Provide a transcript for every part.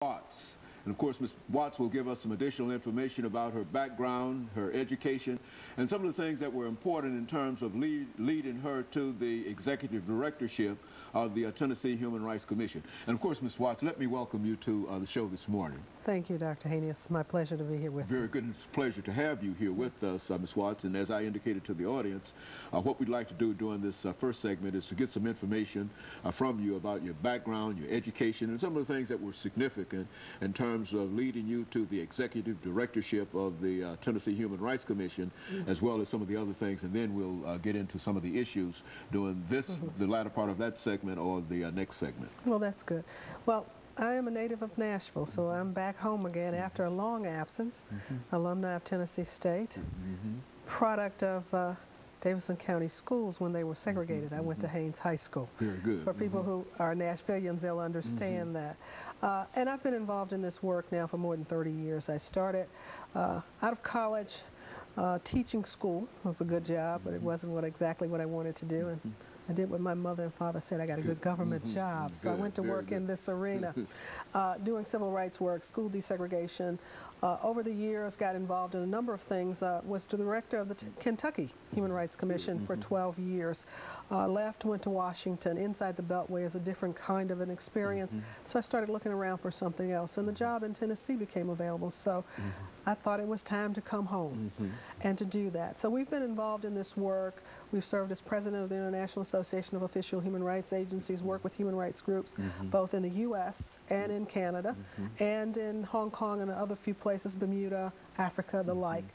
Watts. And of course, Ms. Watts will give us some additional information about her background, her education, and some of the things that were important in terms of leading her to the executive directorship of the Tennessee Human Rights Commission. And of course, Ms. Watts, let me welcome you to the show this morning. Thank you, Dr. Haney. It's my pleasure to be here with you. Very good. It's a pleasure to have you here with us, Ms. Watts. And as I indicated to the audience, what we'd like to do during this first segment is to get some information from you about your background, your education, and some of the things that were significant in terms of leading you to the executive directorship of the Tennessee Human Rights Commission, as well as some of the other things. And then we'll get into some of the issues during this, the latter part of that segment or the next segment. Well, that's good. Well, I am a native of Nashville, so I'm back home again after a long absence, alumni of Tennessee State, product of Davidson County Schools when they were segregated. I went to Haynes High School. Very good. For people who are Nashvillians, they'll understand that. And I've been involved in this work now for more than 30 years. I started out of college teaching school. It was a good job, but it wasn't exactly what I wanted to do. And I did what my mother and father said. I got a good government job. So I went to work in this arena, doing civil rights work, school desegregation. Over the years, got involved in a number of things. Was the director of the Kentucky Human Rights Commission for 12 years. Left, went to Washington. Inside the Beltway is a different kind of an experience. So I started looking around for something else. And the job in Tennessee became available. So I thought it was time to come home and to do that. So we've been involved in this work. We've served as president of the International Association of Official Human Rights Agencies, work with human rights groups, both in the U.S. and in Canada, and in Hong Kong and other few places, Bermuda, Africa, the like.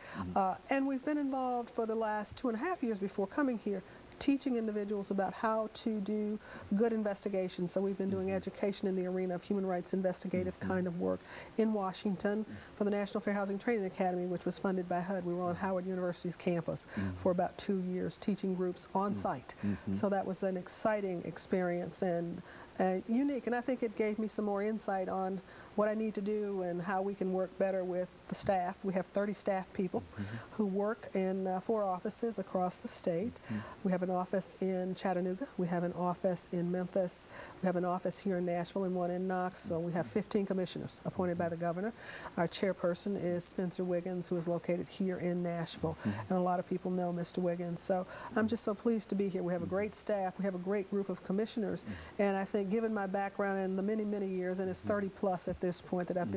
And we've been involved for the last 2.5 years before coming here, teaching individuals about how to do good investigation. So we've been doing education in the arena of human rights investigative kind of work in Washington for the National Fair Housing Training Academy, which was funded by HUD. We were on Howard University's campus for about 2 years, teaching groups on site. So that was an exciting experience and unique, and I think it gave me some more insight on what I need to do and how we can work better with the staff. We have 30 staff people who work in 4 offices across the state. We have an office in Chattanooga. We have an office in Memphis. We have an office here in Nashville and one in Knoxville. We have 15 commissioners appointed by the governor. Our chairperson is Spencer Wiggins, who is located here in Nashville. And a lot of people know Mr. Wiggins. So I'm just so pleased to be here. We have a great staff. We have a great group of commissioners. And I think given my background in the many, many years, and it's 30 plus at this point that I've been